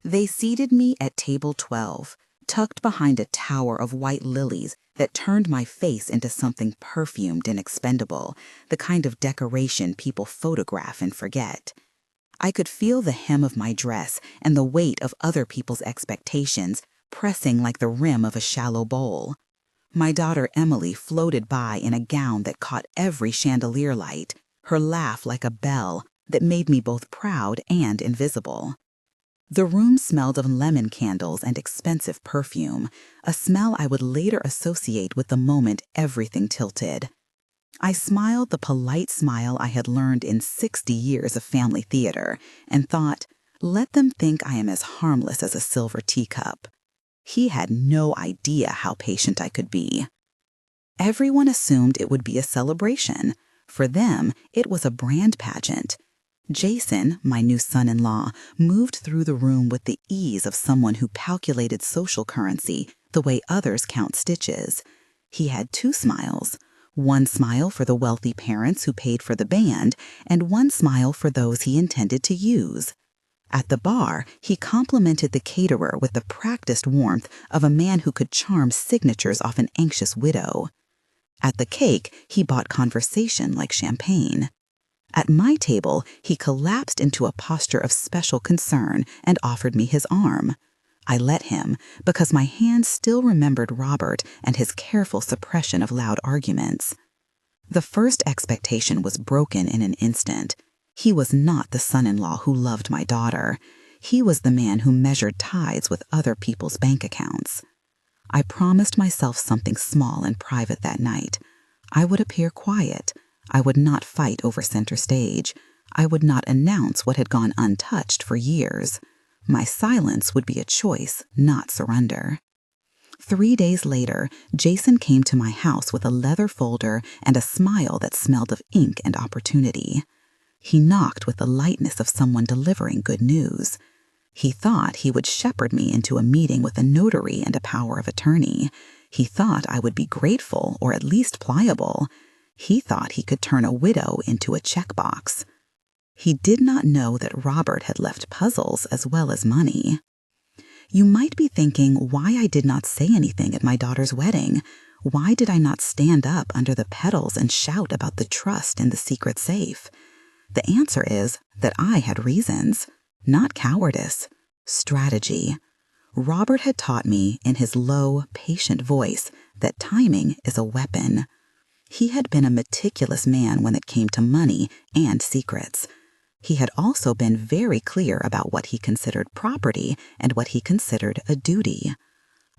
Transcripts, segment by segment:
They seated me at table 12, tucked behind a tower of white lilies that turned my face into something perfumed and expendable, the kind of decoration people photograph and forget. I could feel the hem of my dress and the weight of other people's expectations pressing like the rim of a shallow bowl. My daughter Emily floated by in a gown that caught every chandelier light, her laugh like a bell that made me both proud and invisible. The room smelled of lemon candles and expensive perfume, a smell I would later associate with the moment everything tilted. I smiled the polite smile I had learned in 60 years of family theater and thought, let them think I am as harmless as a silver teacup. He had no idea how patient I could be. Everyone assumed it would be a celebration. For them, it was a brand pageant. Jason, my new son-in-law, moved through the room with the ease of someone who calculated social currency the way others count stitches. He had 2 smiles. One smile for the wealthy parents who paid for the band, and one smile for those he intended to use. At the bar, he complimented the caterer with the practiced warmth of a man who could charm signatures off an anxious widow. At the cake, he bought conversation like champagne. At my table, he collapsed into a posture of special concern and offered me his arm. I let him, because my hand still remembered Robert and his careful suppression of loud arguments. The first expectation was broken in an instant. He was not the son-in-law who loved my daughter. He was the man who measured tithes with other people's bank accounts. I promised myself something small and private that night. I would appear quiet. I would not fight over center stage. I would not announce what had gone untouched for years. My silence would be a choice, not surrender. 3 days later, Jason came to my house with a leather folder and a smile that smelled of ink and opportunity. He knocked with the lightness of someone delivering good news. He thought he would shepherd me into a meeting with a notary and a power of attorney. He thought I would be grateful or at least pliable. He thought he could turn a widow into a checkbox. He did not know that Robert had left puzzles as well as money. You might be thinking why I did not say anything at my daughter's wedding. Why did I not stand up under the petals and shout about the trust in the secret safe? The answer is that I had reasons, not cowardice, strategy. Robert had taught me in his low, patient voice that timing is a weapon. He had been a meticulous man when it came to money and secrets. He had also been very clear about what he considered property and what he considered a duty.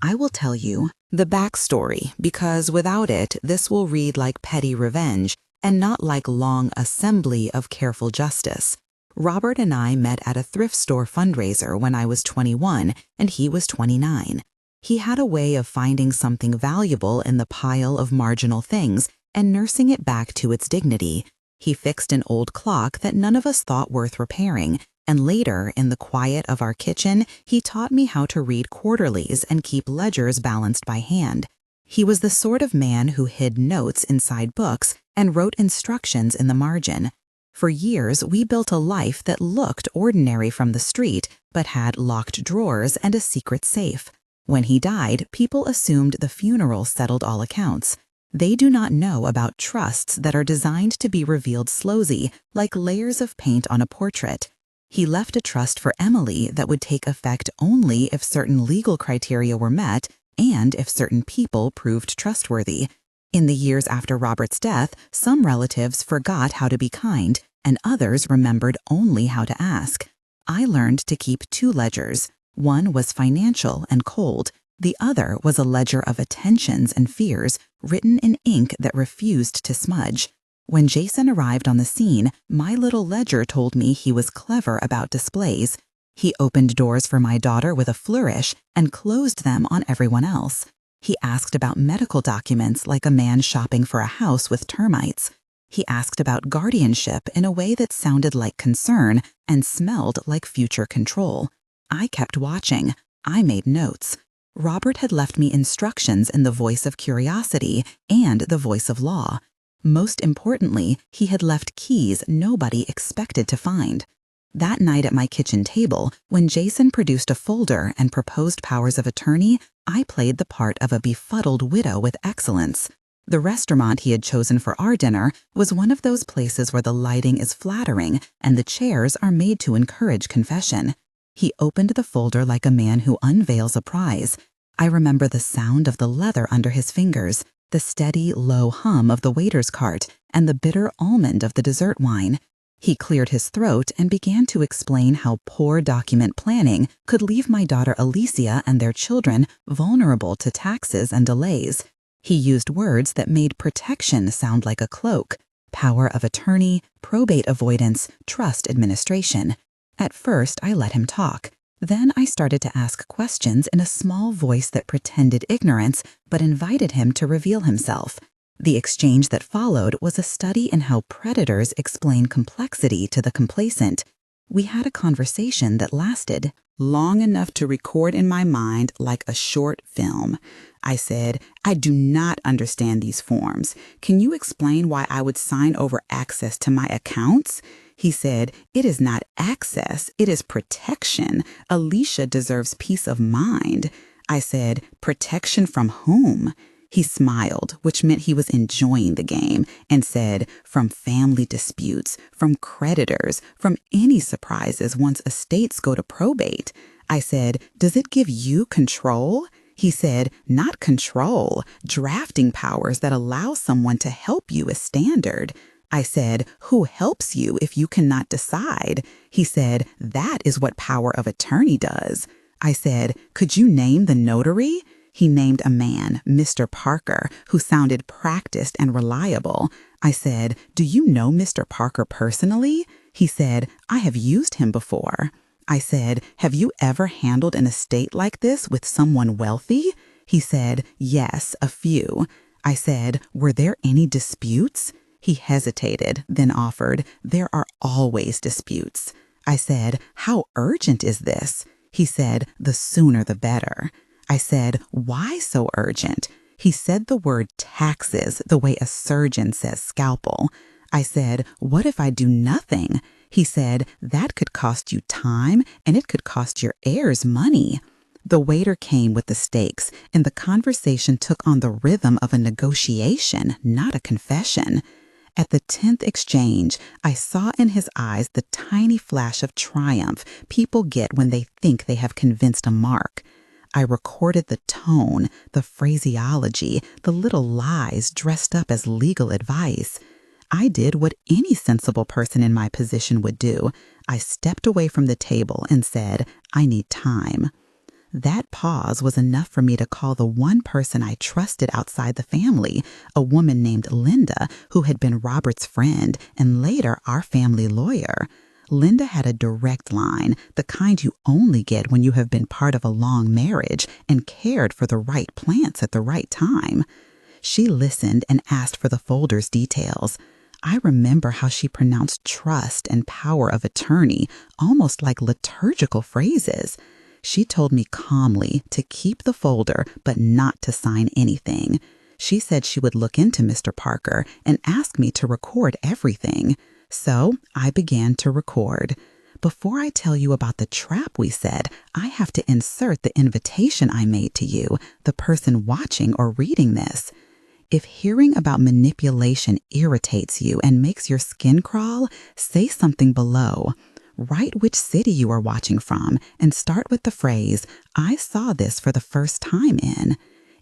I will tell you the backstory because without it, this will read like petty revenge and not like long assembly of careful justice. Robert and I met at a thrift store fundraiser when I was 21 and he was 29. He had a way of finding something valuable in the pile of marginal things and nursing it back to its dignity. He fixed an old clock that none of us thought worth repairing, and later, in the quiet of our kitchen, he taught me how to read quarterlies and keep ledgers balanced by hand. He was the sort of man who hid notes inside books and wrote instructions in the margin. For years, we built a life that looked ordinary from the street, but had locked drawers and a secret safe. When he died, people assumed the funeral settled all accounts. They do not know about trusts that are designed to be revealed slowly, like layers of paint on a portrait. He left a trust for Emily that would take effect only if certain legal criteria were met and if certain people proved trustworthy. In the years after Robert's death, some relatives forgot how to be kind, and others remembered only how to ask. I learned to keep 2 ledgers. One was financial and cold. The other was a ledger of attentions and fears, written in ink that refused to smudge. When Jason arrived on the scene, my little ledger told me he was clever about displays. He opened doors for my daughter with a flourish and closed them on everyone else. He asked about medical documents like a man shopping for a house with termites. He asked about guardianship in a way that sounded like concern and smelled like future control. I kept watching. I made notes. Robert had left me instructions in the voice of curiosity and the voice of law. Most importantly, he had left keys nobody expected to find. That night at my kitchen table, when Jason produced a folder and proposed powers of attorney, I played the part of a befuddled widow with excellence. The restaurant he had chosen for our dinner was one of those places where the lighting is flattering and the chairs are made to encourage confession. He opened the folder like a man who unveils a prize. I remember the sound of the leather under his fingers, the steady, low hum of the waiter's cart, and the bitter almond of the dessert wine. He cleared his throat and began to explain how poor document planning could leave my daughter Alicia and their children vulnerable to taxes and delays. He used words that made protection sound like a cloak: power of attorney, probate avoidance, trust administration. At first, I let him talk. Then I started to ask questions in a small voice that pretended ignorance, but invited him to reveal himself. The exchange that followed was a study in how predators explain complexity to the complacent. We had a conversation that lasted long enough to record in my mind like a short film. I said, "I do not understand these forms. Can you explain why I would sign over access to my accounts?" He said, "It is not access, it is protection. Alicia deserves peace of mind." I said, "Protection from whom?" He smiled, which meant he was enjoying the game, and said, "From family disputes, from creditors, from any surprises once estates go to probate." I said, "Does it give you control?" He said, "Not control. Drafting powers that allow someone to help you is standard." I said, "Who helps you if you cannot decide?" He said, "That is what power of attorney does." I said, "Could you name the notary?" He named a man, Mr. Parker, who sounded practiced and reliable. I said, "Do you know Mr. Parker personally?" He said, "I have used him before." I said, "Have you ever handled an estate like this with someone wealthy?" He said, "Yes, a few." I said, "Were there any disputes?" He hesitated, then offered, "There are always disputes." I said, "How urgent is this?" He said, "The sooner the better." I said, "Why so urgent?" He said the word taxes the way a surgeon says scalpel. I said, "What if I do nothing?" He said, "That could cost you time and it could cost your heirs money." The waiter came with the steaks, and the conversation took on the rhythm of a negotiation, not a confession. At the 10th exchange, I saw in his eyes the tiny flash of triumph people get when they think they have convinced a mark. I recorded the tone, the phraseology, the little lies dressed up as legal advice. I did what any sensible person in my position would do. I stepped away from the table and said, "I need time." That pause was enough for me to call the one person I trusted outside the family, a woman named Linda, who had been Robert's friend and later our family lawyer. Linda had a direct line, the kind you only get when you have been part of a long marriage and cared for the right plants at the right time. She listened and asked for the folder's details. I remember how she pronounced trust and power of attorney almost like liturgical phrases. She told me calmly to keep the folder but not to sign anything. She said she would look into Mr. Parker and ask me to record everything. So I began to record. Before I tell you about the trap we set, I have to insert the invitation I made to you, the person watching or reading this. If hearing about manipulation irritates you and makes your skin crawl, say something below. Write which city you are watching from and start with the phrase, "I saw this for the first time in."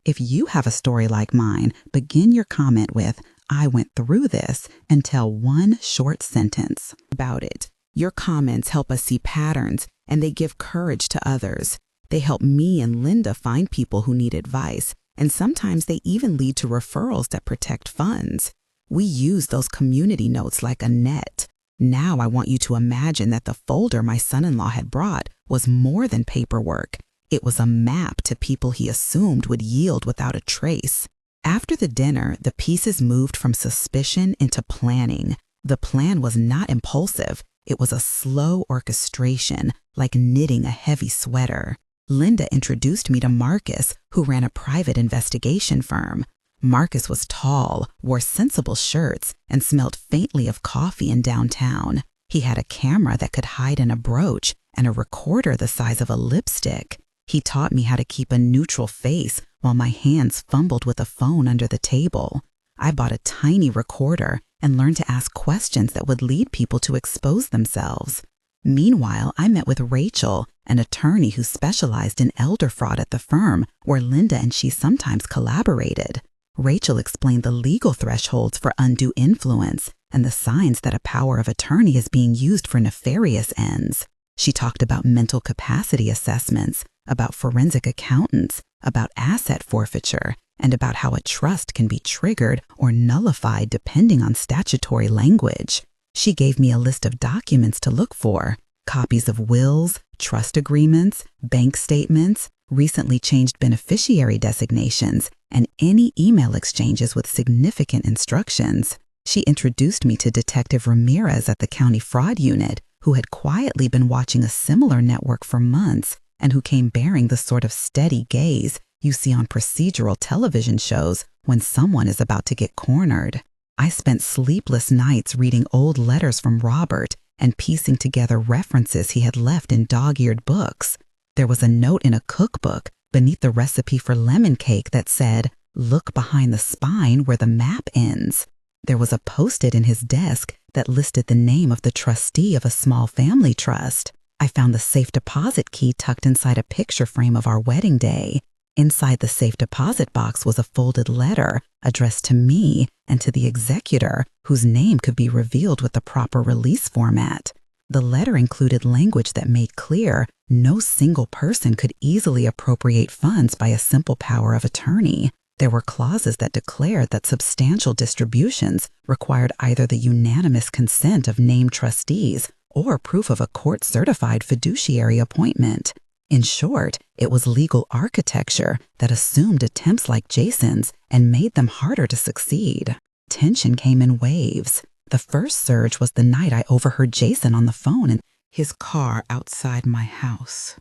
If you have a story like mine, begin your comment with, "I went through this," and tell one short sentence about it. Your comments help us see patterns, and they give courage to others. They help me and Linda find people who need advice, and sometimes they even lead to referrals that protect funds. We use those community notes like a net. Now I want you to imagine that the folder my son-in-law had brought was more than paperwork. It was a map to people he assumed would yield without a trace. After the dinner, the pieces moved from suspicion into planning. The plan was not impulsive. It was a slow orchestration, like knitting a heavy sweater. Linda introduced me to Marcus, who ran a private investigation firm. Marcus was tall, wore sensible shirts, and smelled faintly of coffee in downtown. He had a camera that could hide in a brooch and a recorder the size of a lipstick. He taught me how to keep a neutral face while my hands fumbled with a phone under the table. I bought a tiny recorder and learned to ask questions that would lead people to expose themselves. Meanwhile, I met with Rachel, an attorney who specialized in elder fraud at the firm where Linda and she sometimes collaborated. Rachel explained the legal thresholds for undue influence and the signs that a power of attorney is being used for nefarious ends. She talked about mental capacity assessments, about forensic accountants, about asset forfeiture, and about how a trust can be triggered or nullified depending on statutory language. She gave me a list of documents to look for: copies of wills, trust agreements, bank statements, recently changed beneficiary designations, and any email exchanges with significant instructions. She introduced me to Detective Ramirez at the County Fraud Unit, who had quietly been watching a similar network for months and who came bearing the sort of steady gaze you see on procedural television shows when someone is about to get cornered. I spent sleepless nights reading old letters from Robert and piecing together references he had left in dog-eared books. There was a note in a cookbook beneath the recipe for lemon cake that said, "Look behind the spine where the map ends." There was a post-it in his desk that listed the name of the trustee of a small family trust. I found the safe deposit key tucked inside a picture frame of our wedding day. Inside the safe deposit box was a folded letter addressed to me and to the executor, whose name could be revealed with the proper release format. The letter included language that made clear no single person could easily appropriate funds by a simple power of attorney. There were clauses that declared that substantial distributions required either the unanimous consent of named trustees or proof of a court-certified fiduciary appointment. In short, it was legal architecture that assumed attempts like Jason's and made them harder to succeed. Tension came in waves. The first surge was the night I overheard Jason on the phone in his car outside my house,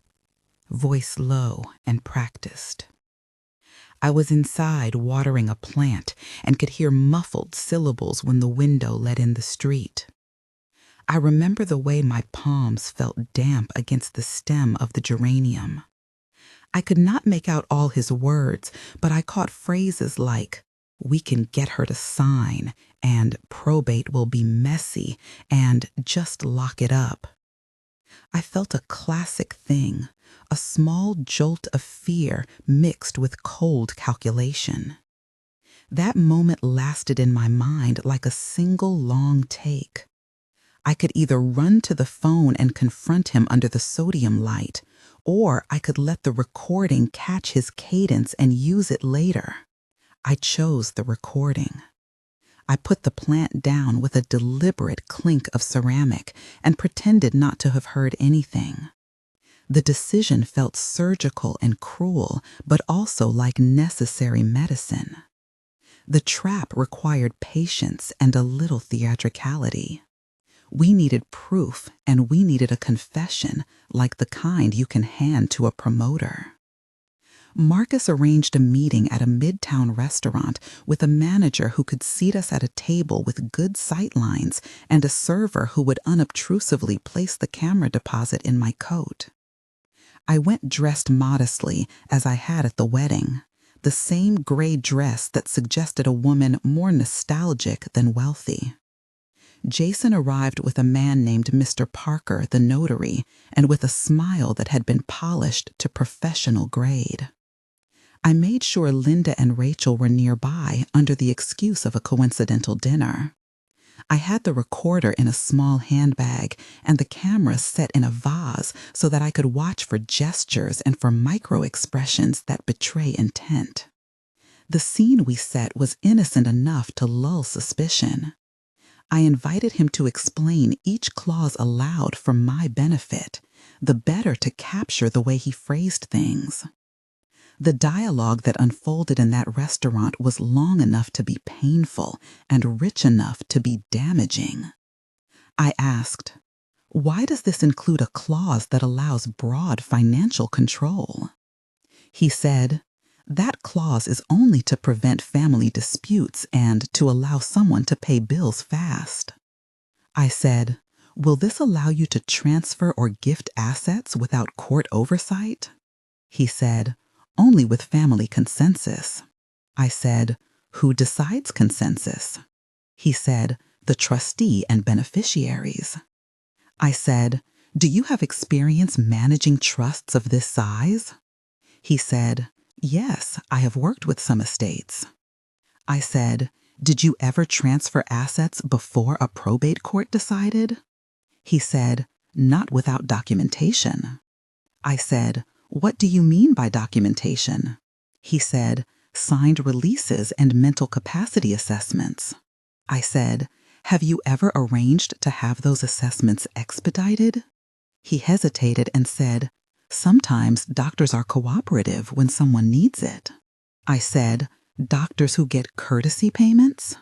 voice low and practiced. I was inside watering a plant and could hear muffled syllables when the window let in the street. I remember the way my palms felt damp against the stem of the geranium. I could not make out all his words, but I caught phrases like, "We can get her to sign," and "probate will be messy," and "just lock it up." I felt a classic thing, a small jolt of fear mixed with cold calculation. That moment lasted in my mind like a single long take. I could either run to the phone and confront him under the sodium light, or I could let the recording catch his cadence and use it later. I chose the recording. I put the plant down with a deliberate clink of ceramic and pretended not to have heard anything. The decision felt surgical and cruel, but also like necessary medicine. The trap required patience and a little theatricality. We needed proof, and we needed a confession like the kind you can hand to a promoter. Marcus arranged a meeting at a midtown restaurant with a manager who could seat us at a table with good sight lines and a server who would unobtrusively place the camera deposit in my coat. I went dressed modestly as I had at the wedding, the same gray dress that suggested a woman more nostalgic than wealthy. Jason arrived with a man named Mr. Parker, the notary, and with a smile that had been polished to professional grade. I made sure Linda and Rachel were nearby under the excuse of a coincidental dinner. I had the recorder in a small handbag and the camera set in a vase so that I could watch for gestures and for micro-expressions that betray intent. The scene we set was innocent enough to lull suspicion. I invited him to explain each clause aloud for my benefit, the better to capture the way he phrased things. The dialogue that unfolded in that restaurant was long enough to be painful and rich enough to be damaging. I asked, "Why does this include a clause that allows broad financial control?" He said, "That clause is only to prevent family disputes and to allow someone to pay bills fast." I said, "Will this allow you to transfer or gift assets without court oversight?" He said, "Only with family consensus." I said, "Who decides consensus?" He said, "The trustee and beneficiaries." I said, "Do you have experience managing trusts of this size?" He said, "Yes, I have worked with some estates." I said, "Did you ever transfer assets before a probate court decided?" He said, "Not without documentation." I said, "What do you mean by documentation?" He said, "Signed releases and mental capacity assessments." I said, "Have you ever arranged to have those assessments expedited?" He hesitated and said, "Sometimes doctors are cooperative when someone needs it." I said, "Doctors who get courtesy payments?"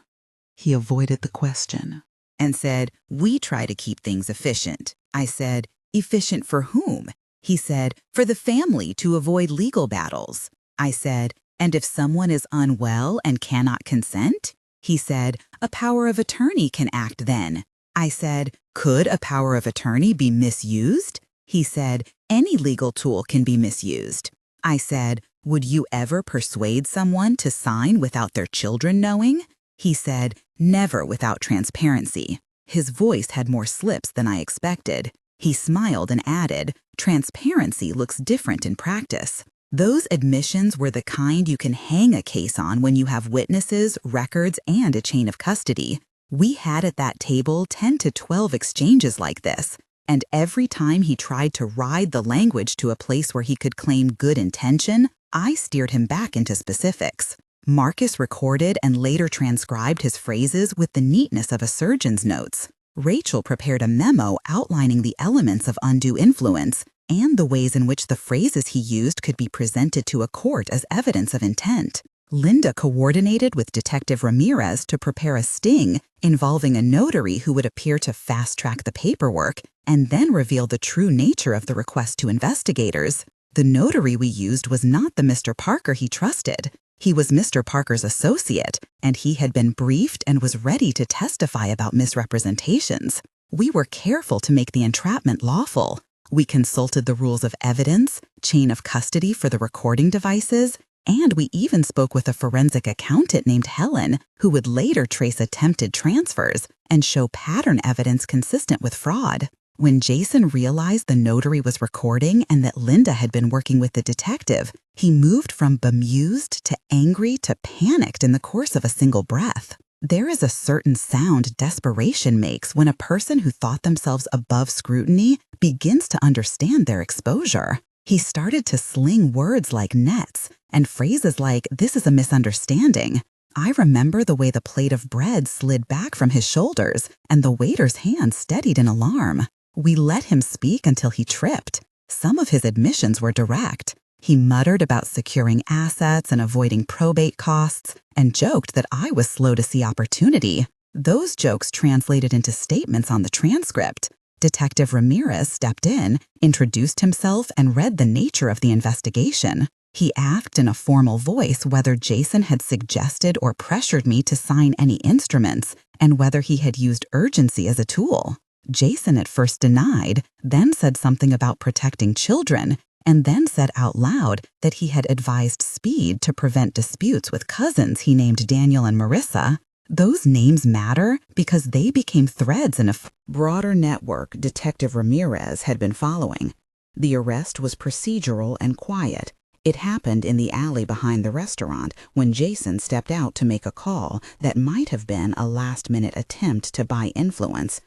He avoided the question and said, "We try to keep things efficient." I said, "Efficient for whom?" He said, "For the family to avoid legal battles." I said, "And if someone is unwell and cannot consent?" He said, "A power of attorney can act then." I said, "Could a power of attorney be misused?" He said, "Any legal tool can be misused." I said, "Would you ever persuade someone to sign without their children knowing?" He said, "Never without transparency." His voice had more slips than I expected. He smiled and added, "Transparency looks different in practice." Those admissions were the kind you can hang a case on when you have witnesses, records, and a chain of custody. We had at that table 10 to 12 exchanges like this, and every time he tried to ride the language to a place where he could claim good intention, I steered him back into specifics. Marcus recorded and later transcribed his phrases with the neatness of a surgeon's notes. Rachel prepared a memo outlining the elements of undue influence and the ways in which the phrases he used could be presented to a court as evidence of intent. Linda coordinated with Detective Ramirez to prepare a sting involving a notary who would appear to fast-track the paperwork and then reveal the true nature of the request to investigators. The notary we used was not the Mr. Parker he trusted. He was Mr. Parker's associate, and he had been briefed and was ready to testify about misrepresentations. We were careful to make the entrapment lawful. We consulted the rules of evidence, chain of custody for the recording devices, and we even spoke with a forensic accountant named Helen, who would later trace attempted transfers and show pattern evidence consistent with fraud. When Jason realized the notary was recording and that Linda had been working with the detective, he moved from bemused to angry to panicked in the course of a single breath. There is a certain sound desperation makes when a person who thought themselves above scrutiny begins to understand their exposure. He started to sling words like nets and phrases like, "This is a misunderstanding." I remember the way the plate of bread slid back from his shoulders and the waiter's hand steadied in alarm. We let him speak until he tripped. Some of his admissions were direct. He muttered about securing assets and avoiding probate costs and joked that I was slow to see opportunity. Those jokes translated into statements on the transcript. Detective Ramirez stepped in, introduced himself, and read the nature of the investigation. He asked in a formal voice whether Jason had suggested or pressured me to sign any instruments and whether he had used urgency as a tool. Jason at first denied, then said something about protecting children, and then said out loud that he had advised speed to prevent disputes with cousins he named Daniel and Marissa. Those names matter because they became threads in a broader network Detective Ramirez had been following. The arrest was procedural and quiet. It happened in the alley behind the restaurant when Jason stepped out to make a call that might have been a last-minute attempt to buy influence.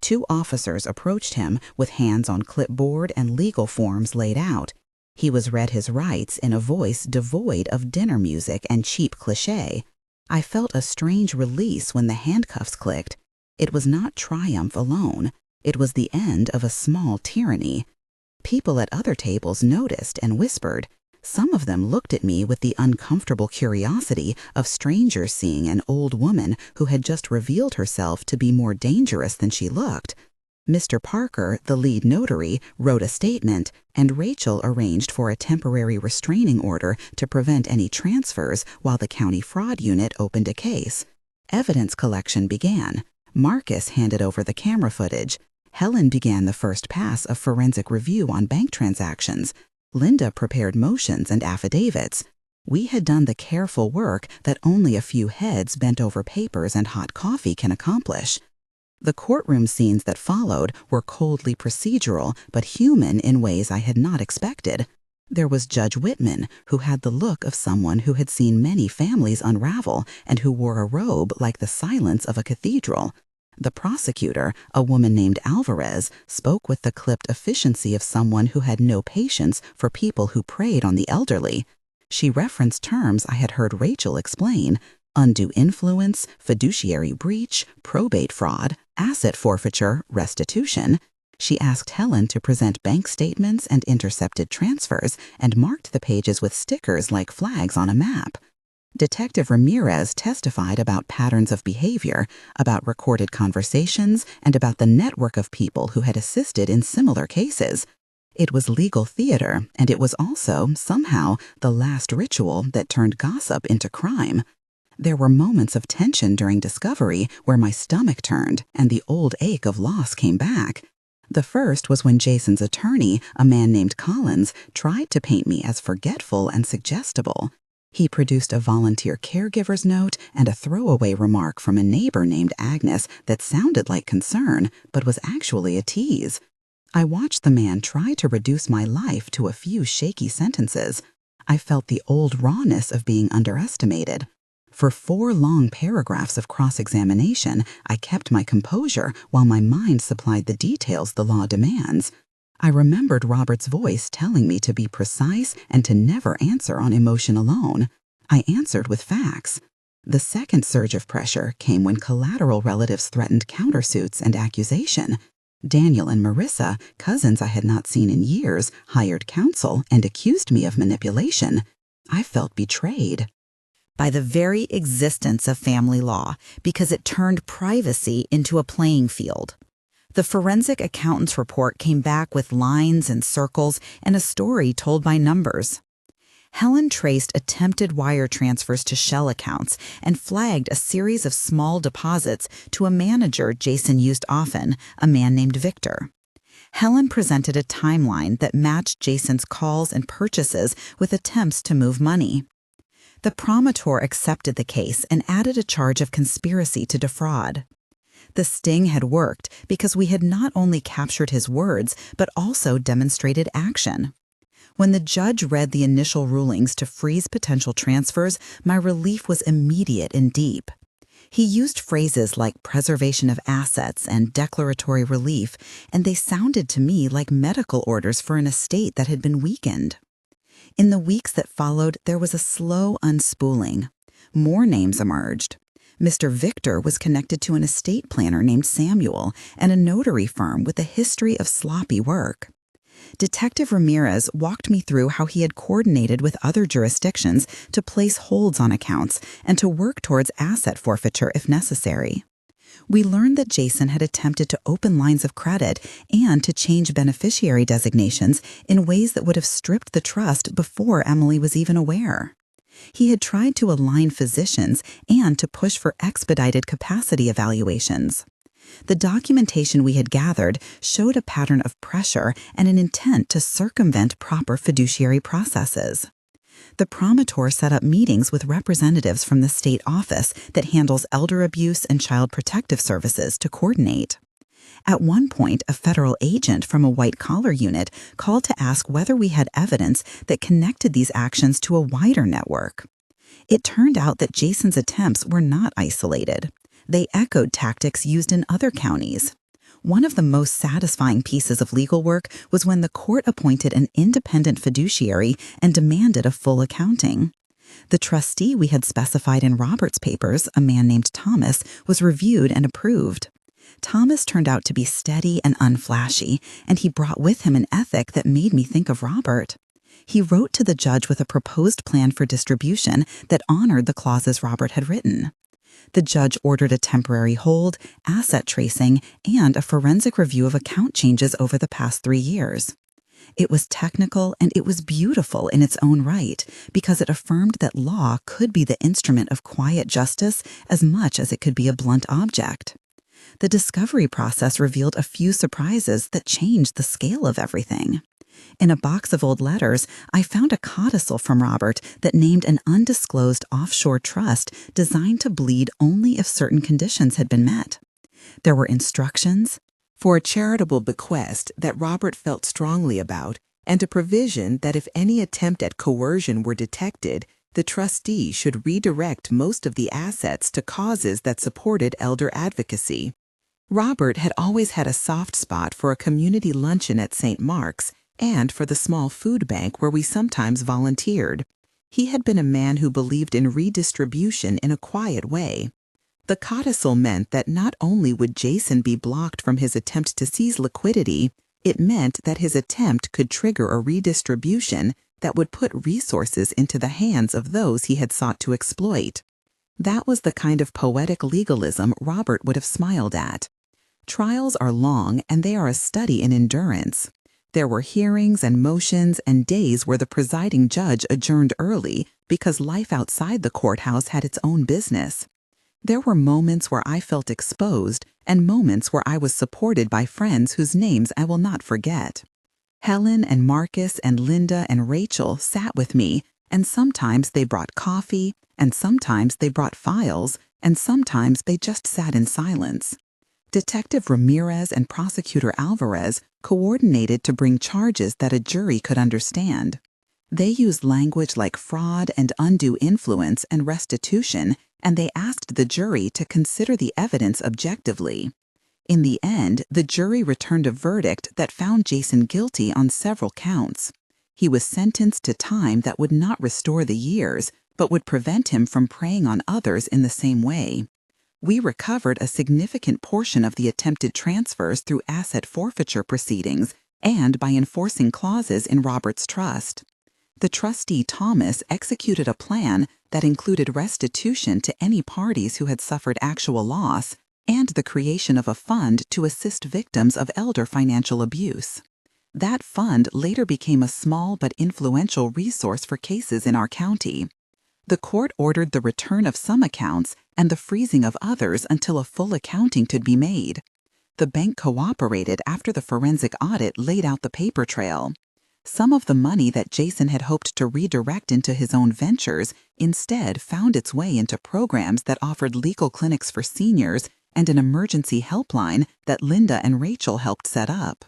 2 officers approached him with hands on clipboard and legal forms laid out. He was read his rights in a voice devoid of dinner music and cheap cliché. I felt a strange release when the handcuffs clicked. It was not triumph alone. It was the end of a small tyranny. People at other tables noticed and whispered. Some of them looked at me with the uncomfortable curiosity of strangers seeing an old woman who had just revealed herself to be more dangerous than she looked. Mr. Parker, the lead notary, wrote a statement, and Rachel arranged for a temporary restraining order to prevent any transfers while the county fraud unit opened a case. Evidence collection began. Marcus handed over the camera footage. Helen began the first pass of forensic review on bank transactions. Linda prepared motions and affidavits. We had done the careful work that only a few heads bent over papers and hot coffee can accomplish. The courtroom scenes that followed were coldly procedural but human in ways I had not expected. There was Judge Whitman, who had the look of someone who had seen many families unravel and who wore a robe like the silence of a cathedral. The prosecutor, a woman named Alvarez, spoke with the clipped efficiency of someone who had no patience for people who preyed on the elderly. She referenced terms I had heard Rachel explain: undue influence, fiduciary breach, probate fraud, asset forfeiture, restitution. She asked Helen to present bank statements and intercepted transfers and marked the pages with stickers like flags on a map. Detective Ramirez testified about patterns of behavior, about recorded conversations, and about the network of people who had assisted in similar cases. It was legal theater, and it was also, somehow, the last ritual that turned gossip into crime. There were moments of tension during discovery where my stomach turned and the old ache of loss came back. The first was when Jason's attorney, a man named Collins, tried to paint me as forgetful and suggestible. He produced a volunteer caregiver's note and a throwaway remark from a neighbor named Agnes that sounded like concern, but was actually a tease. I watched the man try to reduce my life to a few shaky sentences. I felt the old rawness of being underestimated. For 4 long paragraphs of cross-examination, I kept my composure while my mind supplied the details the law demands. I remembered Robert's voice telling me to be precise and to never answer on emotion alone. I answered with facts. The second surge of pressure came when collateral relatives threatened countersuits and accusation. Daniel and Marissa, cousins I had not seen in years, hired counsel and accused me of manipulation. I felt betrayed. By the very existence of family law, because it turned privacy into a playing field. The forensic accountant's report came back with lines and circles and a story told by numbers. Helen traced attempted wire transfers to shell accounts and flagged a series of small deposits to a manager Jason used often, a man named Victor. Helen presented a timeline that matched Jason's calls and purchases with attempts to move money. The promotor accepted the case and added a charge of conspiracy to defraud. The sting had worked because we had not only captured his words, but also demonstrated action. When the judge read the initial rulings to freeze potential transfers, my relief was immediate and deep. He used phrases like preservation of assets and declaratory relief, and they sounded to me like medical orders for an estate that had been weakened. In the weeks that followed, there was a slow unspooling. More names emerged. Mr. Victor was connected to an estate planner named Samuel and a notary firm with a history of sloppy work. Detective Ramirez walked me through how he had coordinated with other jurisdictions to place holds on accounts and to work towards asset forfeiture if necessary. We learned that Jason had attempted to open lines of credit and to change beneficiary designations in ways that would have stripped the trust before Emily was even aware. He had tried to align physicians and to push for expedited capacity evaluations. The documentation we had gathered showed a pattern of pressure and an intent to circumvent proper fiduciary processes. The promotor set up meetings with representatives from the state office that handles elder abuse and child protective services to coordinate. At one point, a federal agent from a white-collar unit called to ask whether we had evidence that connected these actions to a wider network. It turned out that Jason's attempts were not isolated. They echoed tactics used in other counties. One of the most satisfying pieces of legal work was when the court appointed an independent fiduciary and demanded a full accounting. The trustee we had specified in Robert's papers, a man named Thomas, was reviewed and approved. Thomas turned out to be steady and unflashy, and he brought with him an ethic that made me think of Robert. He wrote to the judge with a proposed plan for distribution that honored the clauses Robert had written. The judge ordered a temporary hold, asset tracing, and a forensic review of account changes over the past 3 years. It was technical and it was beautiful in its own right because it affirmed that law could be the instrument of quiet justice as much as it could be a blunt object. The discovery process revealed a few surprises that changed the scale of everything. In a box of old letters, I found a codicil from Robert that named an undisclosed offshore trust designed to bleed only if certain conditions had been met. There were instructions for a charitable bequest that Robert felt strongly about, and a provision that if any attempt at coercion were detected, the trustee should redirect most of the assets to causes that supported elder advocacy. Robert had always had a soft spot for a community luncheon at St. Mark's and for the small food bank where we sometimes volunteered. He had been a man who believed in redistribution in a quiet way. The codicil meant that not only would Jason be blocked from his attempt to seize liquidity, it meant that his attempt could trigger a redistribution that would put resources into the hands of those he had sought to exploit. That was the kind of poetic legalism Robert would have smiled at. Trials are long, and they are a study in endurance. There were hearings and motions and days where the presiding judge adjourned early because life outside the courthouse had its own business. There were moments where I felt exposed and moments where I was supported by friends whose names I will not forget. Helen and Marcus and Linda and Rachel sat with me, and sometimes they brought coffee, and sometimes they brought files, and sometimes they just sat in silence. Detective Ramirez and Prosecutor Alvarez coordinated to bring charges that a jury could understand. They used language like fraud and undue influence and restitution, and they asked the jury to consider the evidence objectively. In the end, the jury returned a verdict that found Jason guilty on several counts. He was sentenced to time that would not restore the years, but would prevent him from preying on others in the same way. We recovered a significant portion of the attempted transfers through asset forfeiture proceedings and by enforcing clauses in Robert's trust. The trustee Thomas executed a plan that included restitution to any parties who had suffered actual loss and the creation of a fund to assist victims of elder financial abuse. That fund later became a small but influential resource for cases in our county. The court ordered the return of some accounts and the freezing of others until a full accounting could be made. The bank cooperated after the forensic audit laid out the paper trail. Some of the money that Jason had hoped to redirect into his own ventures instead found its way into programs that offered legal clinics for seniors and an emergency helpline that Linda and Rachel helped set up.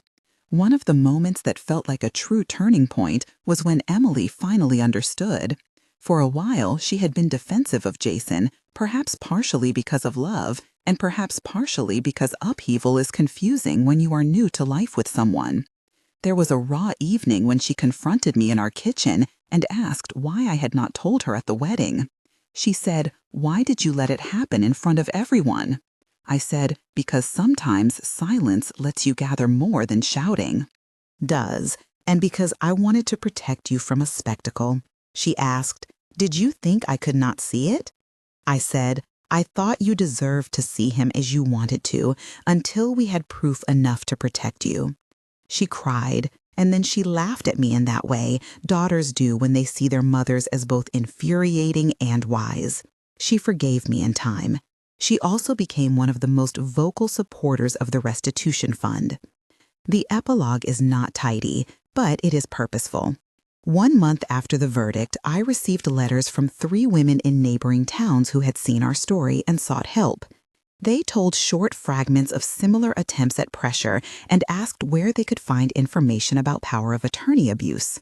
One of the moments that felt like a true turning point was when Emily finally understood. For a while, she had been defensive of Jason, perhaps partially because of love, and perhaps partially because upheaval is confusing when you are new to life with someone. There was a raw evening when she confronted me in our kitchen and asked why I had not told her at the wedding. She said, "Why did you let it happen in front of everyone?" I said, "Because sometimes silence lets you gather more than shouting." "Does, and because I wanted to protect you from a spectacle." She asked, "Did you think I could not see it?" I said, "I thought you deserved to see him as you wanted to until we had proof enough to protect you." She cried, and then she laughed at me in that way daughters do when they see their mothers as both infuriating and wise. She forgave me in time. She also became one of the most vocal supporters of the restitution fund. The epilogue is not tidy, but it is purposeful. 1 month after the verdict, I received letters from 3 women in neighboring towns who had seen our story and sought help. They told short fragments of similar attempts at pressure and asked where they could find information about power of attorney abuse.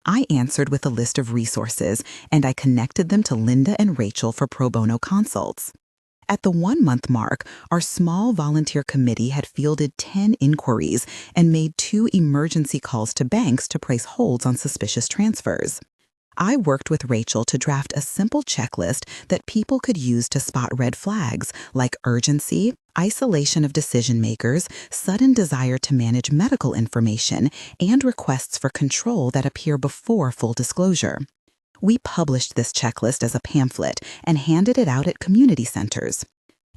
I answered with a list of resources, and I connected them to Linda and Rachel for pro bono consults. At the 1-month mark, our small volunteer committee had fielded 10 inquiries and made 2 emergency calls to banks to place holds on suspicious transfers. I worked with Rachel to draft a simple checklist that people could use to spot red flags like urgency, isolation of decision makers, sudden desire to manage medical information, and requests for control that appear before full disclosure. We published this checklist as a pamphlet and handed it out at community centers.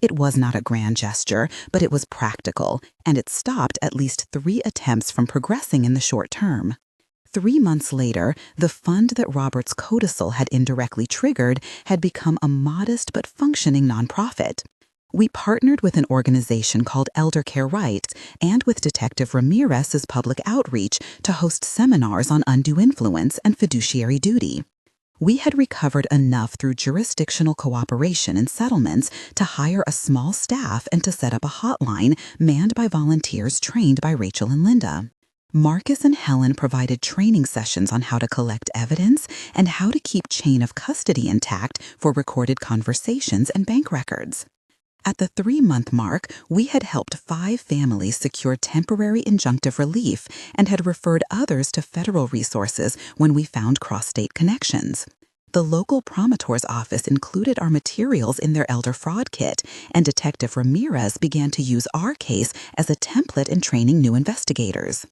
It was not a grand gesture, but it was practical, and it stopped at least 3 attempts from progressing in the short term. 3 months later, the fund that Robert's codicil had indirectly triggered had become a modest but functioning nonprofit. We partnered with an organization called Elder Care Rights and with Detective Ramirez's public outreach to host seminars on undue influence and fiduciary duty. We had recovered enough through jurisdictional cooperation and settlements to hire a small staff and to set up a hotline manned by volunteers trained by Rachel and Linda. Marcus and Helen provided training sessions on how to collect evidence and how to keep chain of custody intact for recorded conversations and bank records. At the 3-month mark, we had helped 5 families secure temporary injunctive relief and had referred others to federal resources when we found cross-state connections. The local promotor's office included our materials in their elder fraud kit, and Detective Ramirez began to use our case as a template in training new investigators.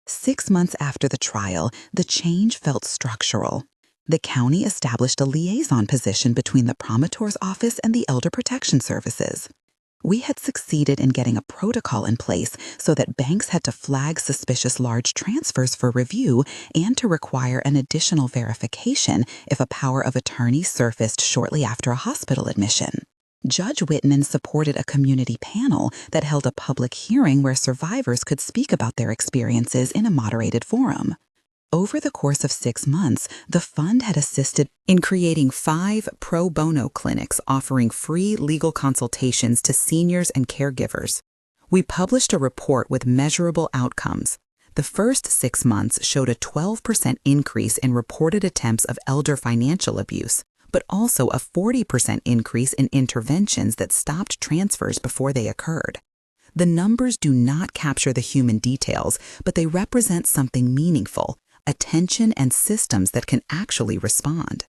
6 months after the trial, the change felt structural. The county established a liaison position between the promotor's office and the Elder Protection Services. We had succeeded in getting a protocol in place so that banks had to flag suspicious large transfers for review and to require an additional verification if a power of attorney surfaced shortly after a hospital admission. Judge Whitman supported a community panel that held a public hearing where survivors could speak about their experiences in a moderated forum. Over the course of 6 months, the fund had assisted in creating 5 pro bono clinics offering free legal consultations to seniors and caregivers. We published a report with measurable outcomes. The first 6 months showed a 12% increase in reported attempts of elder financial abuse, but also a 40% increase in interventions that stopped transfers before they occurred. The numbers do not capture the human details, but they represent something meaningful: attention and systems that can actually respond.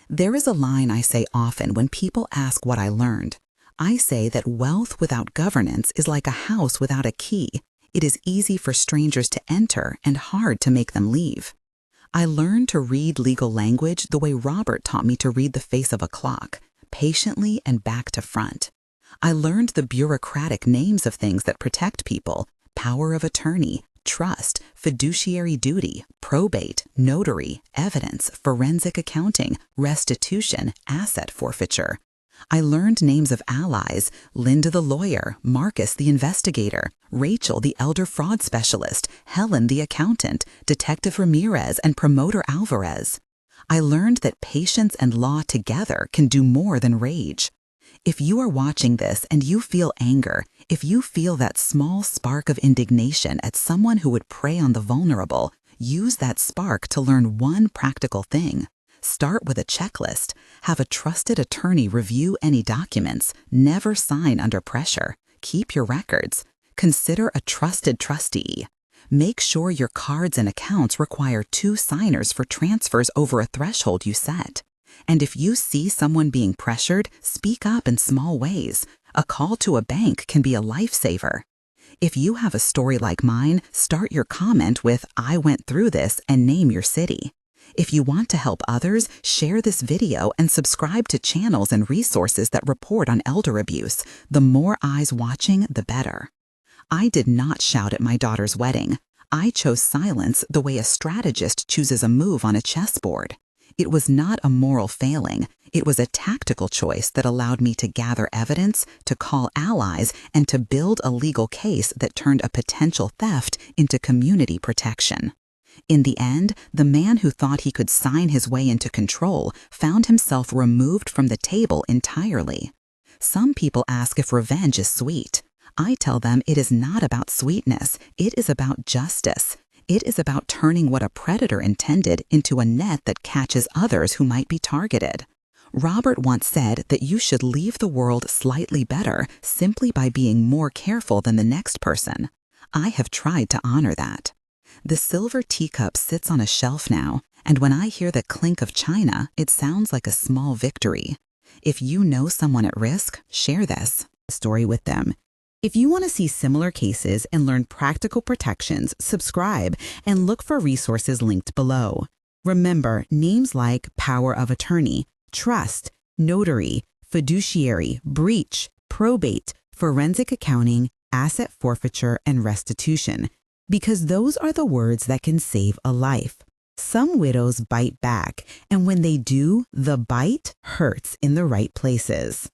There is a line I say often when people ask what I learned. I say that wealth without governance is like a house without a key. It is easy for strangers to enter and hard to make them leave. I learned to read legal language the way Robert taught me to read the face of a clock, patiently and back to front. I learned the bureaucratic names of things that protect people: power of attorney, trust, fiduciary duty, probate, notary, evidence, forensic accounting, restitution, asset forfeiture. I learned names of allies: Linda the lawyer, Marcus the investigator, Rachel the elder fraud specialist, Helen the accountant, Detective Ramirez, and Promoter Alvarez. I learned that patience and law together can do more than rage. If you are watching this and you feel anger, if you feel that small spark of indignation at someone who would prey on the vulnerable, use that spark to learn one practical thing. Start with a checklist. Have a trusted attorney review any documents. Never sign under pressure. Keep your records. Consider a trusted trustee. Make sure your cards and accounts require 2 signers for transfers over a threshold you set. And if you see someone being pressured, speak up in small ways. A call to a bank can be a lifesaver. If you have a story like mine, start your comment with "I went through this" and name your city. If you want to help others, share this video and subscribe to channels and resources that report on elder abuse. The more eyes watching, the better. I did not shout at my daughter's wedding. I chose silence the way a strategist chooses a move on a chessboard. It was not a moral failing. It was a tactical choice that allowed me to gather evidence, to call allies, and to build a legal case that turned a potential theft into community protection. In the end, the man who thought he could sign his way into control found himself removed from the table entirely. Some people ask if revenge is sweet. I tell them it is not about sweetness. It is about justice. It is about turning what a predator intended into a net that catches others who might be targeted. Robert once said that you should leave the world slightly better simply by being more careful than the next person. I have tried to honor that. The silver teacup sits on a shelf now, and when I hear the clink of china, it sounds like a small victory. If you know someone at risk, share this story with them. If you want to see similar cases and learn practical protections, subscribe and look for resources linked below. Remember, names like power of attorney, trust, notary, fiduciary, breach, probate, forensic accounting, asset forfeiture, and restitution, because those are the words that can save a life. Some widows bite back, and when they do, the bite hurts in the right places.